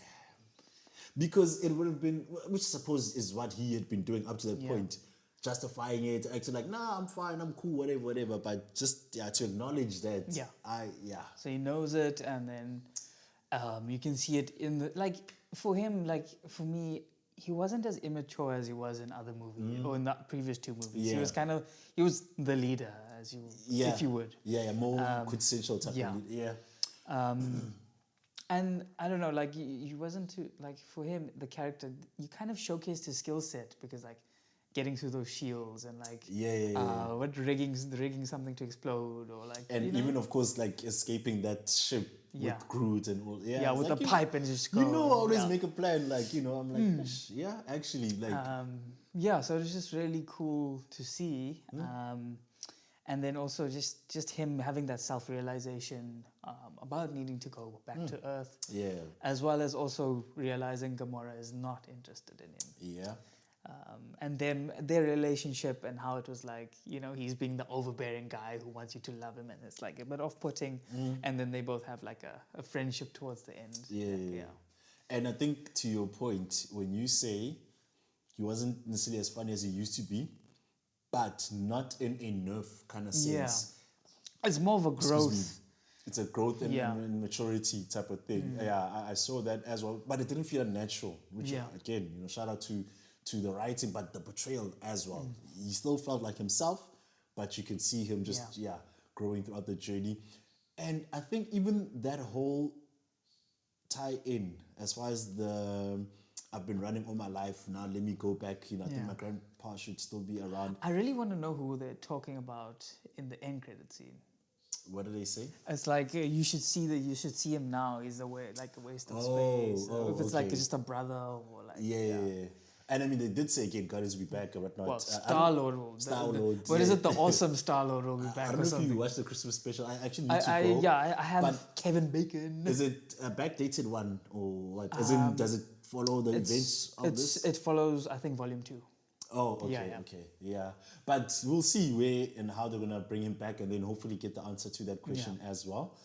[SPEAKER 1] Because it would have been, which I suppose is what he had been doing up to that point, justifying it, acting like, nah, I'm fine, I'm cool, whatever. But just to acknowledge that,
[SPEAKER 2] So he knows it, and then you can see it in the for him, like for me, he wasn't as immature as he was in other movies or in the previous two movies. He
[SPEAKER 1] Yeah.
[SPEAKER 2] was he was the leader, as you,
[SPEAKER 1] Yeah.
[SPEAKER 2] if you would.
[SPEAKER 1] Yeah, more quintessential type
[SPEAKER 2] yeah.
[SPEAKER 1] of lead. Yeah.
[SPEAKER 2] And I don't know, like you wasn't too like for him the character. You kind of showcased his skill set because like getting through those shields and like what rigging something to explode or like
[SPEAKER 1] And even of course like escaping that ship
[SPEAKER 2] Yeah.
[SPEAKER 1] with Groot and all. Yeah,
[SPEAKER 2] yeah
[SPEAKER 1] it's
[SPEAKER 2] with
[SPEAKER 1] like,
[SPEAKER 2] the
[SPEAKER 1] you
[SPEAKER 2] pipe and just go.
[SPEAKER 1] know, you know, always
[SPEAKER 2] yeah.
[SPEAKER 1] make a plan. Like, you know, I'm like, "Ish, yeah, actually, like,
[SPEAKER 2] Yeah, so it was just really cool to see. And then also just him having that self-realization about needing to go back to Earth,
[SPEAKER 1] yeah,
[SPEAKER 2] as well as also realizing Gamora is not interested in him.
[SPEAKER 1] yeah,
[SPEAKER 2] And then their relationship and how it was like, you know, he's being the overbearing guy who wants you to love him, and it's like a bit off-putting. And then they both have like a friendship towards the end.
[SPEAKER 1] yeah. And I think to your point, when you say he wasn't necessarily as funny as he used to be, but not in a nerf kind of sense.
[SPEAKER 2] It's more of a
[SPEAKER 1] Excuse me.
[SPEAKER 2] growth.
[SPEAKER 1] It's a growth and,
[SPEAKER 2] Yeah.
[SPEAKER 1] and maturity type of thing. Yeah, I saw that as well, but it didn't feel unnatural. Which again, you know, shout out to the writing, but the portrayal as well. He still felt like himself, but you could see him just growing throughout the journey. And I think even that whole tie in as far as the I've been running all my life, now let me go back, you know, I think my grandpa should still be around.
[SPEAKER 2] I really want to know who they're talking about in the end credit scene.
[SPEAKER 1] What do they say?
[SPEAKER 2] It's like you should see him now. He's a waste of space. If it's like just a brother or like
[SPEAKER 1] Yeah. And I mean, they did say again, God is will be back or whatnot.
[SPEAKER 2] Well, Star-Lord.
[SPEAKER 1] Star-Lord.
[SPEAKER 2] What is it? The awesome Star-Lord will be back
[SPEAKER 1] I don't
[SPEAKER 2] or
[SPEAKER 1] know if
[SPEAKER 2] something.
[SPEAKER 1] you watched the Christmas special. I actually need to go.
[SPEAKER 2] I have Kevin Bacon.
[SPEAKER 1] Is it a backdated one or what? As in, does it follow the events of this?
[SPEAKER 2] It follows, I think, volume 2.
[SPEAKER 1] Oh, okay, yeah. But we'll see where and how they're gonna bring him back, and then hopefully get the answer to that question as well.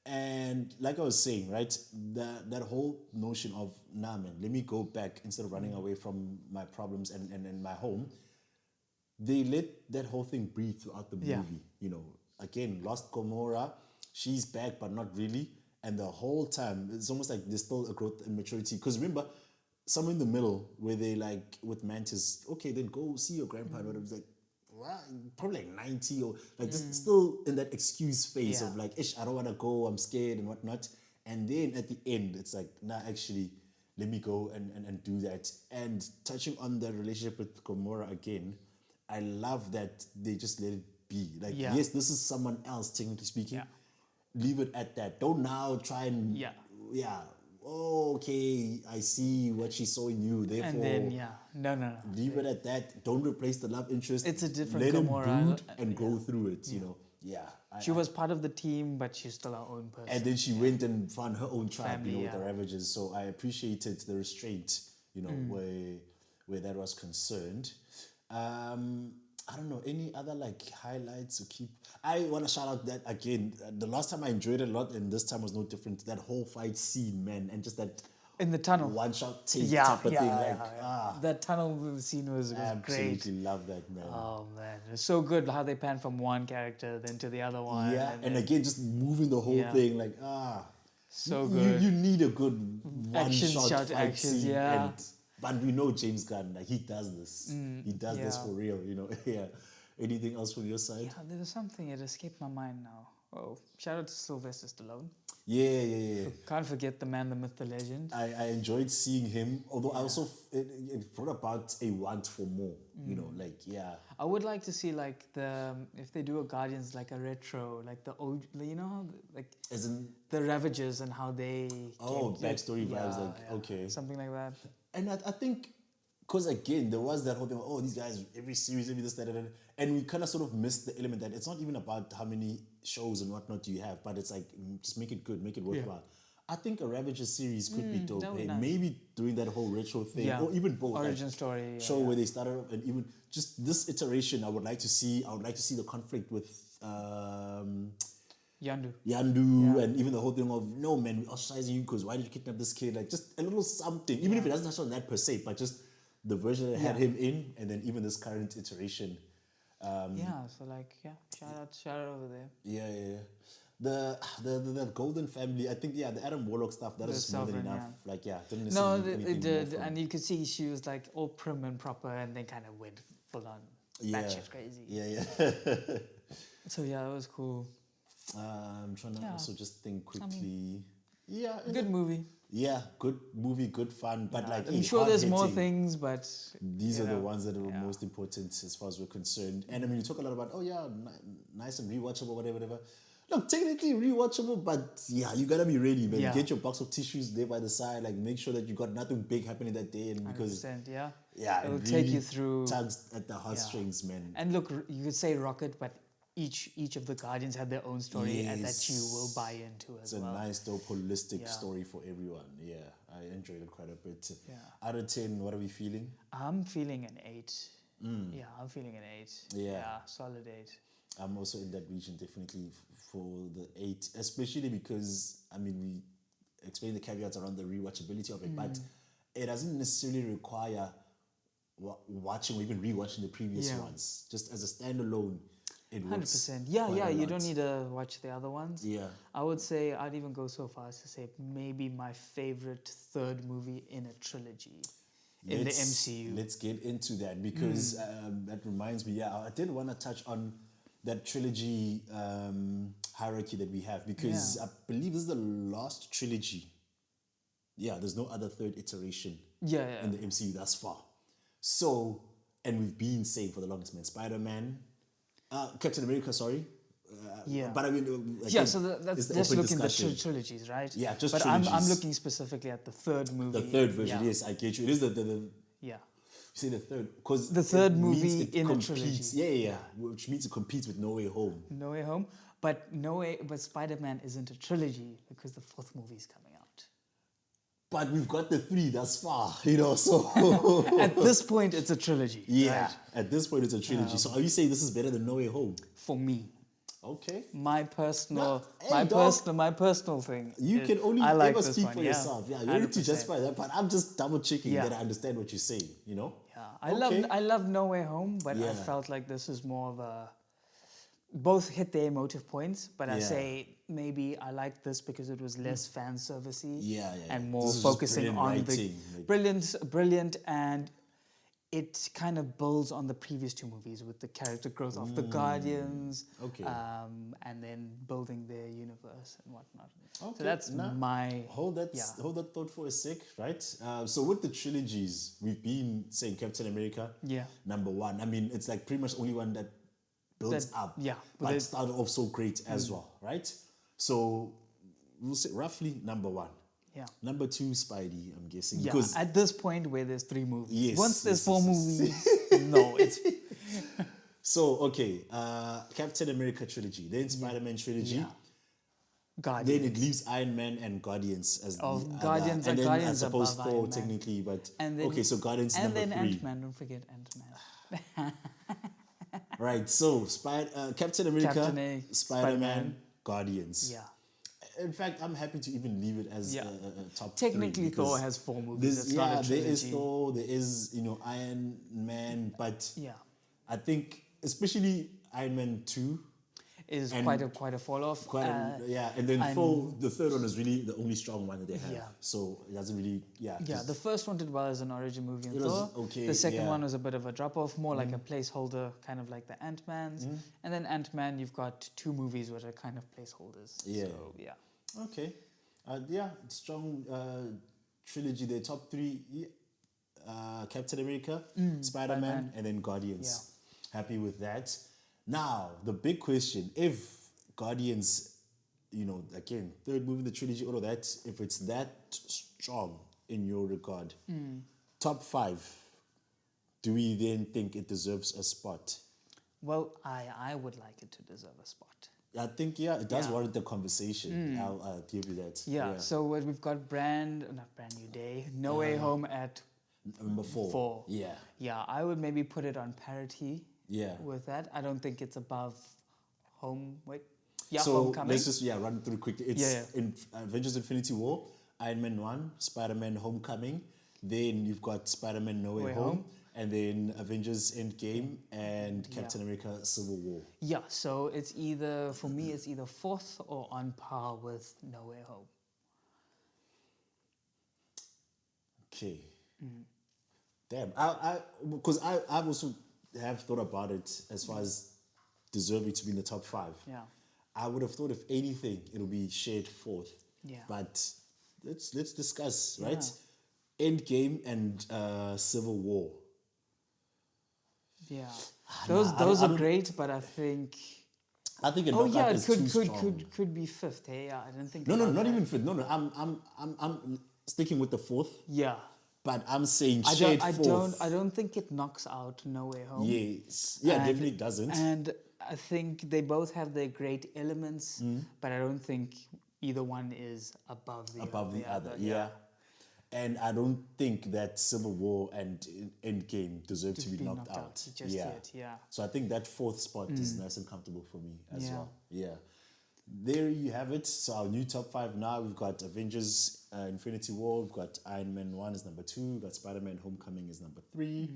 [SPEAKER 1] And like I was saying, right, that whole notion of nah, man, let me go back instead of running away from my problems and my home. They let that whole thing breathe throughout the movie. You know, again, lost Gamora, she's back, but not really. And the whole time, it's almost like there's still a growth and maturity. Because remember, somewhere in the middle where they like with Mantis, okay, then go see your grandpa. And whatever. It's like, well, probably like 90 or like just still in that excuse phase of like, ish, I don't want to go, I'm scared and whatnot. And then at the end, it's like, nah, actually, let me go and do that. And touching on the relationship with Gamora again, I love that they just let it be. Like, yes, this is someone else, technically speaking. Leave it at that. Don't now try and oh, okay, I see what she saw in you. Therefore,
[SPEAKER 2] And then no.
[SPEAKER 1] leave it at that. Don't replace the love interest.
[SPEAKER 2] It's a different
[SPEAKER 1] Let
[SPEAKER 2] Gamora.
[SPEAKER 1] him brood and go through it. You know,
[SPEAKER 2] She was part of the team, but she's still her own person.
[SPEAKER 1] and then she went and found her own tribe,
[SPEAKER 2] Family,
[SPEAKER 1] you know, with the Ravagers. So I appreciated the restraint, you know, where that was concerned. I don't know, any other like highlights to keep. I want to shout out that again. The last time I enjoyed it a lot, and this time was no different. That whole fight scene, man, and just that
[SPEAKER 2] in the tunnel,
[SPEAKER 1] one shot take type of thing.
[SPEAKER 2] That tunnel scene was great.
[SPEAKER 1] Absolutely love that, man.
[SPEAKER 2] Oh man, it was so good how they pan from one character then to the other one.
[SPEAKER 1] Yeah, and again, just moving the whole thing, like
[SPEAKER 2] so good.
[SPEAKER 1] You need a good one shot fight
[SPEAKER 2] actions,
[SPEAKER 1] scene,
[SPEAKER 2] yeah.
[SPEAKER 1] But we know James Gunn, like he does this. He does this for real, you know. Anything else from your side?
[SPEAKER 2] Yeah, there was something. It escaped my mind now. Oh, shout out to Sylvester Stallone.
[SPEAKER 1] Yeah.
[SPEAKER 2] Can't forget the man, the myth, the legend.
[SPEAKER 1] I enjoyed seeing him, although I also it brought about a want for more. You know, like
[SPEAKER 2] I would like to see like if they do a Guardians like a retro, like the old, you know, how, like
[SPEAKER 1] as in
[SPEAKER 2] the Ravagers and how they
[SPEAKER 1] backstory vibes, like okay,
[SPEAKER 2] something like that.
[SPEAKER 1] And I think because again there was that whole thing. Oh, these guys every series, every this that, and we kind of sort of missed the element that it's not even about how many shows and whatnot you have, but it's like just make it good, make it worthwhile. I think a Ravager series could be dope. Hey,
[SPEAKER 2] nice.
[SPEAKER 1] Maybe doing that whole retro thing, or even both
[SPEAKER 2] origin story
[SPEAKER 1] show where they started off, and even just this iteration. I would like to see the conflict with
[SPEAKER 2] Yandu,
[SPEAKER 1] and even the whole thing of no man, we're ostracizing you because why did you kidnap this kid? Like just a little something, even if it doesn't touch on that per se, but just the version that had him in, and then even this current iteration.
[SPEAKER 2] So like shout out over there.
[SPEAKER 1] Yeah. the Golden family, I think, yeah, the Adam Warlock stuff, that
[SPEAKER 2] The
[SPEAKER 1] is more than
[SPEAKER 2] Sovereign,
[SPEAKER 1] enough. Like, yeah, didn't
[SPEAKER 2] No,
[SPEAKER 1] necessarily need
[SPEAKER 2] it
[SPEAKER 1] anything more
[SPEAKER 2] did,
[SPEAKER 1] from.
[SPEAKER 2] and you could see she was like all prim and proper, and then kind of went full on
[SPEAKER 1] Yeah.
[SPEAKER 2] batshit crazy.
[SPEAKER 1] Yeah.
[SPEAKER 2] So yeah, it was cool.
[SPEAKER 1] I'm trying to
[SPEAKER 2] Yeah.
[SPEAKER 1] also just think quickly. Yeah.
[SPEAKER 2] Good movie.
[SPEAKER 1] Yeah, good movie, good fun, but like,
[SPEAKER 2] I'm
[SPEAKER 1] hey,
[SPEAKER 2] sure there's more
[SPEAKER 1] hard-hitting.
[SPEAKER 2] things, but
[SPEAKER 1] These
[SPEAKER 2] you
[SPEAKER 1] are the
[SPEAKER 2] know,
[SPEAKER 1] ones that are
[SPEAKER 2] yeah.
[SPEAKER 1] most important as far as we're concerned. And I mean, you talk a lot about, oh yeah, nice and rewatchable, whatever. Look, technically rewatchable, but yeah, you gotta be ready, man.
[SPEAKER 2] Yeah.
[SPEAKER 1] Get your box of tissues there by the side. Like, make sure that you got nothing big happening that day, and because
[SPEAKER 2] 100%, yeah.
[SPEAKER 1] yeah,
[SPEAKER 2] It'll
[SPEAKER 1] it
[SPEAKER 2] take
[SPEAKER 1] really
[SPEAKER 2] you through.
[SPEAKER 1] tugs at the heartstrings, man.
[SPEAKER 2] And look, you could say Rocket, but each of the Guardians had their own story and that you will buy into
[SPEAKER 1] It's
[SPEAKER 2] as
[SPEAKER 1] a
[SPEAKER 2] well.
[SPEAKER 1] nice, dope, holistic
[SPEAKER 2] Yeah.
[SPEAKER 1] story for everyone. Yeah, I enjoyed it quite a bit.
[SPEAKER 2] Yeah.
[SPEAKER 1] Out of 10, what are we feeling?
[SPEAKER 2] I'm feeling an 8. Yeah, I'm feeling an 8.
[SPEAKER 1] Yeah.
[SPEAKER 2] Solid 8.
[SPEAKER 1] I'm also in that region, definitely for the 8, especially because, I mean, we explained the caveats around the rewatchability of it, but it doesn't necessarily require watching or even rewatching the previous
[SPEAKER 2] Yeah.
[SPEAKER 1] ones. Just as a standalone, it works.
[SPEAKER 2] 100%. Yeah,
[SPEAKER 1] quite a
[SPEAKER 2] you
[SPEAKER 1] lot.
[SPEAKER 2] don't need to watch the other ones.
[SPEAKER 1] Yeah.
[SPEAKER 2] I would say, I'd even go so far as to say maybe my favorite third movie in a trilogy in the MCU.
[SPEAKER 1] Let's get into that because that reminds me, yeah, I did want to touch on that trilogy hierarchy that we have because I believe this is the last trilogy. Yeah, there's no other third iteration in the MCU thus far. So, and we've been saying for the longest, man, Spider-Man, Captain America, sorry. But I mean,
[SPEAKER 2] Yeah, so that's
[SPEAKER 1] it's the
[SPEAKER 2] just
[SPEAKER 1] open
[SPEAKER 2] looking at the
[SPEAKER 1] discussion.
[SPEAKER 2] trilogies, right?
[SPEAKER 1] Yeah, just
[SPEAKER 2] but
[SPEAKER 1] trilogies.
[SPEAKER 2] I'm looking specifically at the third movie.
[SPEAKER 1] The third version,
[SPEAKER 2] Yeah.
[SPEAKER 1] yes, I get you. It is the
[SPEAKER 2] Yeah.
[SPEAKER 1] you say the third because
[SPEAKER 2] The third movie
[SPEAKER 1] it
[SPEAKER 2] in a
[SPEAKER 1] competes.
[SPEAKER 2] trilogy.
[SPEAKER 1] Yeah, which means it competes with No Way Home.
[SPEAKER 2] No Way Home. But Spider-Man isn't a trilogy because the fourth movie is coming out.
[SPEAKER 1] But we've got the 3 thus far, you know. So
[SPEAKER 2] At this point, it's a trilogy.
[SPEAKER 1] yeah,
[SPEAKER 2] right?
[SPEAKER 1] at this point it's a trilogy. So are you saying this is better than No Way Home?
[SPEAKER 2] For me,
[SPEAKER 1] Okay.
[SPEAKER 2] my personal,
[SPEAKER 1] No, hey, dog.
[SPEAKER 2] my personal thing.
[SPEAKER 1] You
[SPEAKER 2] is
[SPEAKER 1] can only
[SPEAKER 2] I like
[SPEAKER 1] ever
[SPEAKER 2] this
[SPEAKER 1] speak
[SPEAKER 2] one,
[SPEAKER 1] for
[SPEAKER 2] yeah.
[SPEAKER 1] yourself. Yeah, you don't need to
[SPEAKER 2] 100%.
[SPEAKER 1] justify that, but I'm just double checking
[SPEAKER 2] Yeah.
[SPEAKER 1] that I understand what you're saying, you know?
[SPEAKER 2] Yeah,
[SPEAKER 1] Okay.
[SPEAKER 2] I love No Way Home, but I
[SPEAKER 1] Yeah.
[SPEAKER 2] felt like this is more of a. Both hit their emotive points, but I
[SPEAKER 1] Yeah.
[SPEAKER 2] say maybe I like this because it was less fan servicey
[SPEAKER 1] Yeah.
[SPEAKER 2] and
[SPEAKER 1] This
[SPEAKER 2] more
[SPEAKER 1] is just
[SPEAKER 2] focusing
[SPEAKER 1] brilliant
[SPEAKER 2] on
[SPEAKER 1] writing,
[SPEAKER 2] the
[SPEAKER 1] like-
[SPEAKER 2] brilliant, and it kind of builds on the previous 2 movies with the character growth of the Guardians,
[SPEAKER 1] Okay.
[SPEAKER 2] and then building their universe and whatnot.
[SPEAKER 1] Okay,
[SPEAKER 2] So that's
[SPEAKER 1] nah.
[SPEAKER 2] my
[SPEAKER 1] Hold that thought for a sec, right? So with the trilogies, we've been saying Captain America,
[SPEAKER 2] Yeah.
[SPEAKER 1] number 1. I mean, it's like pretty much the only one that builds
[SPEAKER 2] That-
[SPEAKER 1] up,
[SPEAKER 2] yeah, but
[SPEAKER 1] but
[SPEAKER 2] there's-
[SPEAKER 1] started off so great as well, right? So we'll say roughly number 1.
[SPEAKER 2] Yeah.
[SPEAKER 1] Number 2, Spidey, I'm guessing.
[SPEAKER 2] Yeah,
[SPEAKER 1] Because
[SPEAKER 2] at this point where there's 3 movies.
[SPEAKER 1] Yes,
[SPEAKER 2] Once there's
[SPEAKER 1] yes,
[SPEAKER 2] 4
[SPEAKER 1] yes,
[SPEAKER 2] movies, no, it's
[SPEAKER 1] so okay, Captain America trilogy, then Spider-Man trilogy,
[SPEAKER 2] yeah. Guardians.
[SPEAKER 1] then it leaves Iron Man and Guardians as
[SPEAKER 2] Oh,
[SPEAKER 1] the
[SPEAKER 2] Guardians
[SPEAKER 1] other, and
[SPEAKER 2] are
[SPEAKER 1] then
[SPEAKER 2] Guardians
[SPEAKER 1] I suppose
[SPEAKER 2] above
[SPEAKER 1] Thor
[SPEAKER 2] Iron Man.
[SPEAKER 1] technically, but
[SPEAKER 2] And then,
[SPEAKER 1] okay, so Guardians
[SPEAKER 2] and
[SPEAKER 1] number
[SPEAKER 2] then
[SPEAKER 1] 3.
[SPEAKER 2] Ant-Man, don't forget Ant-Man.
[SPEAKER 1] Right, so Captain America,
[SPEAKER 2] Captain A,
[SPEAKER 1] Spider-Man,
[SPEAKER 2] Spider-Man.
[SPEAKER 1] Guardians.
[SPEAKER 2] Yeah.
[SPEAKER 1] In fact, I'm happy to even leave it as
[SPEAKER 2] Yeah.
[SPEAKER 1] a top
[SPEAKER 2] Technically,
[SPEAKER 1] 3 because
[SPEAKER 2] Thor has 4 movies.
[SPEAKER 1] there's-
[SPEAKER 2] It's not a
[SPEAKER 1] there is
[SPEAKER 2] trilogy.
[SPEAKER 1] Thor, there is Iron Man, but
[SPEAKER 2] Yeah.
[SPEAKER 1] I think especially Iron Man 2.
[SPEAKER 2] Is
[SPEAKER 1] And
[SPEAKER 2] quite a fall off.
[SPEAKER 1] And then Thor, the third one is really the only strong one that they have.
[SPEAKER 2] Yeah.
[SPEAKER 1] So it doesn't really,
[SPEAKER 2] Yeah,
[SPEAKER 1] just-
[SPEAKER 2] the first one did well as an origin movie in
[SPEAKER 1] It was
[SPEAKER 2] Thor.
[SPEAKER 1] okay,
[SPEAKER 2] The second
[SPEAKER 1] yeah.
[SPEAKER 2] one was a bit of a drop off, more like a placeholder, kind of like the Ant-Man's. And then Ant-Man, you've got 2 movies which are kind of placeholders.
[SPEAKER 1] Yeah.
[SPEAKER 2] So, yeah.
[SPEAKER 1] Okay. Strong trilogy there. Top 3, Captain America, Spider-Man,
[SPEAKER 2] Spider-Man.
[SPEAKER 1] and then Guardians. Happy with that. Now, the big question, if Guardians, again, third movie in the trilogy, all of that, if it's that strong in your regard, top 5, do we then think it deserves a spot?
[SPEAKER 2] Well, I would like it to deserve a spot.
[SPEAKER 1] I think, it does
[SPEAKER 2] Yeah.
[SPEAKER 1] warrant the conversation. I'll give you that.
[SPEAKER 2] Yeah, so we've got not Brand New Day, No Way Home at
[SPEAKER 1] Number 4.
[SPEAKER 2] 4.
[SPEAKER 1] Yeah.
[SPEAKER 2] Yeah, I would maybe put it on parity
[SPEAKER 1] Yeah.
[SPEAKER 2] with that. I don't think it's above Homecoming.
[SPEAKER 1] So let's just run through quickly. It's
[SPEAKER 2] Yeah.
[SPEAKER 1] in Avengers Infinity War, Iron Man 1, Spider-Man Homecoming, Then you've got Spider-Man No Way
[SPEAKER 2] Way
[SPEAKER 1] Home.
[SPEAKER 2] Home.
[SPEAKER 1] And then Avengers Endgame and Captain America Civil War.
[SPEAKER 2] Yeah, so it's either, for me, it's either fourth or on par with No Way Home.
[SPEAKER 1] Okay. Damn. Because I've also have thought about it as far as deserving to be in the top 5.
[SPEAKER 2] Yeah.
[SPEAKER 1] I would have thought if anything, it'll be shared fourth.
[SPEAKER 2] Yeah.
[SPEAKER 1] But let's discuss, right? Endgame and Civil War.
[SPEAKER 2] Yeah.
[SPEAKER 1] I
[SPEAKER 2] Those are
[SPEAKER 1] don't-
[SPEAKER 2] great, but I think...
[SPEAKER 1] I think a
[SPEAKER 2] Oh
[SPEAKER 1] knockout
[SPEAKER 2] yeah, it
[SPEAKER 1] is too strong.
[SPEAKER 2] could be fifth. Hey, yeah, I didn't think.
[SPEAKER 1] No,
[SPEAKER 2] about
[SPEAKER 1] not
[SPEAKER 2] that.
[SPEAKER 1] even fifth. No, I'm sticking with the fourth.
[SPEAKER 2] Yeah.
[SPEAKER 1] But I'm saying
[SPEAKER 2] I
[SPEAKER 1] shared
[SPEAKER 2] don't,
[SPEAKER 1] fourth.
[SPEAKER 2] I don't think it knocks out No Way Home.
[SPEAKER 1] Yes. Yeah,
[SPEAKER 2] And-
[SPEAKER 1] definitely doesn't.
[SPEAKER 2] And I think they both have their great elements, but I don't think either one is above the
[SPEAKER 1] other. Yeah. And I don't think that Civil War and Endgame deserve to be knocked out.
[SPEAKER 2] Just yet, yeah.
[SPEAKER 1] So I think that fourth spot is nice and comfortable for me as
[SPEAKER 2] Yeah.
[SPEAKER 1] well. Yeah. There you have it. So our new top 5 now, we've got Avengers Infinity War, we've got Iron Man 1 is number 2, we've got Spider-Man Homecoming is number 3.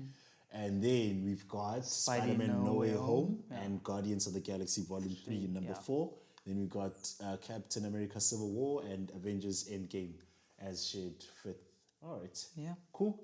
[SPEAKER 1] And then we've got Spider-Man No Way Home and Guardians of the Galaxy Volume 3 in number 4. Then we've got Captain America Civil War and Avengers Endgame as shared 5th. All right.
[SPEAKER 2] Yeah.
[SPEAKER 1] Cool.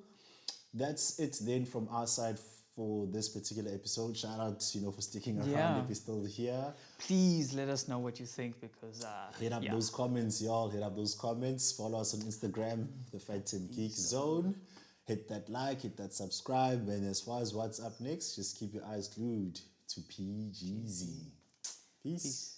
[SPEAKER 1] That's it then from our side for this particular episode. Shout out, for sticking around
[SPEAKER 2] Yeah.
[SPEAKER 1] if you're still here.
[SPEAKER 2] Please let us know what you think because
[SPEAKER 1] Hit up those comments, y'all. Hit up those comments. Follow us on Instagram, The Phantom Geek Zone. Hit that like, hit that subscribe. And as far as what's up next, just keep your eyes glued to PGZ. Peace.